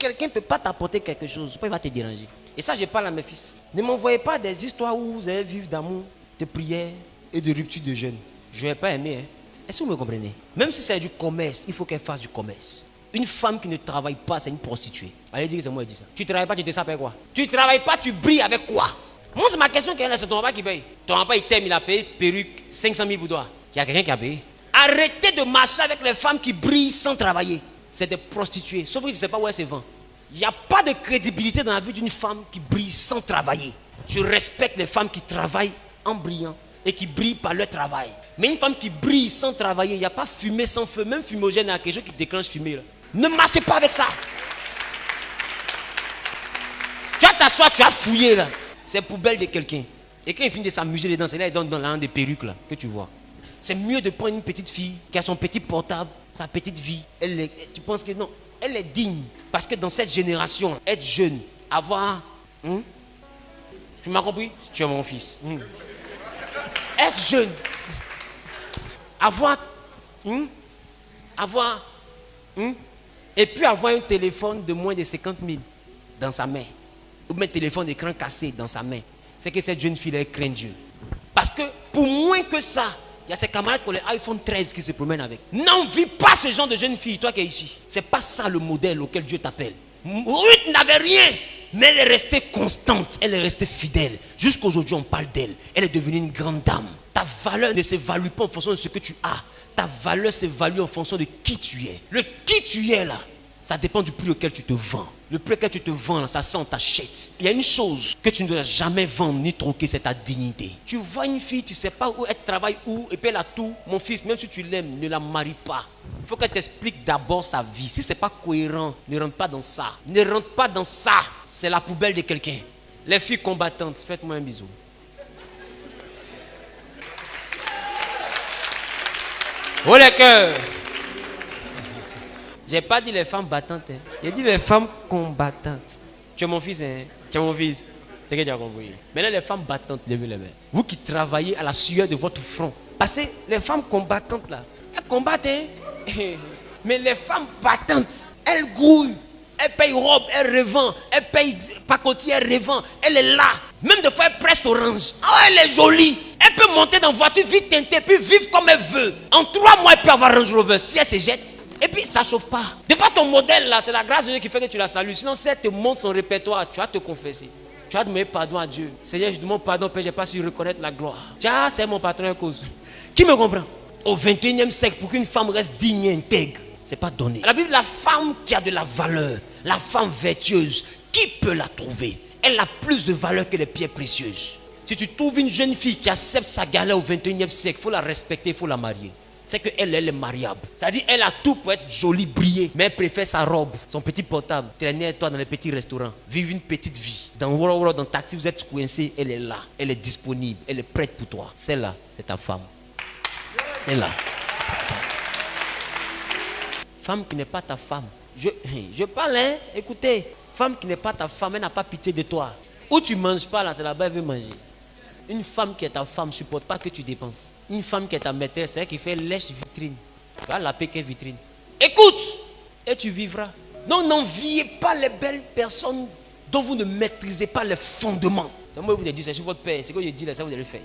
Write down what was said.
quelqu'un ne peut pas t'apporter quelque chose, pourquoi il va te déranger? Et ça, je parle à mes fils. Ne m'envoyez pas des histoires où vous allez vivre d'amour, de prière et de rupture de jeûne. Je n'ai pas aimé. Hein? Est-ce que vous me comprenez? Même si c'est du commerce, il faut qu'elle fasse du commerce. Une femme qui ne travaille pas, c'est une prostituée. Allez dire que c'est moi qui dis ça. Tu ne travailles pas, tu te sapes avec quoi? Tu ne travailles pas, tu brilles avec quoi? Moi, c'est ma question qui est là, c'est ton papa qui paye. Ton papa, il t'aime, il a payé perruque, 500 000 pour toi. Il y a quelqu'un qui a payé. Arrêtez de marcher avec les femmes qui brillent sans travailler. C'est des prostituées. Sauf que tu ne sais pas où elles se vendent. Il n'y a pas de crédibilité dans la vie d'une femme qui brille sans travailler. Je respecte les femmes qui travaillent en brillant et qui brillent par leur travail. Mais une femme qui brille sans travailler, il n'y a pas fumée sans feu. Même fumogène, il y a quelque chose qui déclenche fumée. Là. Ne marchez pas avec ça. Tu vas t'asseoir, tu as fouillé là. C'est poubelle de quelqu'un. Et quand il finit de s'amuser dedans, c'est là il donne dans l'un des perruques là, que tu vois. C'est mieux de prendre une petite fille qui a son petit portable, sa petite vie. Tu penses que non, elle est digne. Parce que dans cette génération, être jeune, avoir... tu m'as compris? Tu es mon fils. Être jeune, avoir... et puis avoir un téléphone de moins de 50 000 dans sa main. Ou un téléphone d'écran cassé dans sa main. C'est que cette jeune fille, elle craint Dieu. Parce que pour moins que ça, il y a ses camarades qui ont les iPhone 13 qui se promènent avec. N'envie pas ce genre de jeune fille, toi qui es ici. C'est pas ça le modèle auquel Dieu t'appelle. Ruth n'avait rien, mais elle est restée constante, elle est restée fidèle. Jusqu'aujourd'hui, on parle d'elle. Elle est devenue une grande dame. Ta valeur ne s'évalue pas en fonction de ce que tu as. Ta valeur s'évalue en fonction de qui tu es. Le qui tu es là, ça dépend du prix auquel tu te vends. Le prix auquel tu te vends, là, ça sent t'achète. Il y a une chose que tu ne dois jamais vendre ni troquer, c'est ta dignité. Tu vois une fille, tu ne sais pas où elle travaille où, et puis elle a tout. Mon fils, même si tu l'aimes, ne la marie pas. Il faut qu'elle t'explique d'abord sa vie. Si ce n'est pas cohérent, ne rentre pas dans ça. Ne rentre pas dans ça. C'est la poubelle de quelqu'un. Les filles combattantes, faites-moi un bisou. Oh les cœurs! J'ai pas dit les femmes battantes. Hein. J'ai dit les femmes combattantes. Tu es mon fils, hein? Tu es mon fils. C'est ce que tu as compris. Maintenant, les femmes battantes, levez les mains. Vous qui travaillez à la sueur de votre front. Parce que les femmes combattantes, là, elles combattent. Hein? Mais les femmes battantes, elles grouillent. Elles payent robe, elles revendent. Elles payent pacotille, elles revendent. Elle est là. Même des fois, elle presse orange. Oh, elle est jolie. Elle peut monter dans une voiture vite teintée, puis vivre comme elle veut. En 3 mois, elle peut avoir Range Rover si elle se jette. Et puis ça ne chauffe pas. Des fois ton modèle là, c'est la grâce de Dieu qui fait que tu la salues. Sinon si elle te montre son répertoire, tu vas te confesser. Tu vas demander pardon à Dieu. Seigneur, je demande pardon, Père, je n'ai pas su reconnaître la gloire. Tiens, c'est mon patron à cause. Qui me comprend? Au 21e siècle, pour qu'une femme reste digne et intègre, c'est pas donné. La Bible, la femme qui a de la valeur, la femme vertueuse, qui peut la trouver? Elle a plus de valeur que les pierres précieuses. Si tu trouves une jeune fille qui accepte sa galère au 21e siècle, il faut la respecter, il faut la marier. C'est qu'elle est mariable. C'est-à-dire qu'elle a tout pour être jolie, briller. Mais elle préfère sa robe, son petit portable, traîner avec toi dans les petits restaurants, vivre une petite vie. Dans Woro, dans taxi, vous êtes coincé, elle est là. Elle est disponible, elle est prête pour toi. Celle-là, c'est ta femme. Celle-là. Femme qui n'est pas ta femme. Je parle, hein, écoutez. Femme qui n'est pas ta femme, elle n'a pas pitié de toi. Où tu ne manges pas, là, c'est là-bas, elle veut manger. Une femme qui est ta femme ne supporte pas que tu dépenses. Une femme qui est ta maîtresse, c'est elle qui fait lèche-vitrine. Tu vas la payer vitrine. Écoute, et tu vivras. Donc n'enviez pas les belles personnes dont vous ne maîtrisez pas les fondements. C'est moi qui vous ai dit, c'est sur votre père. C'est ce que je dis là, ça vous allez faire.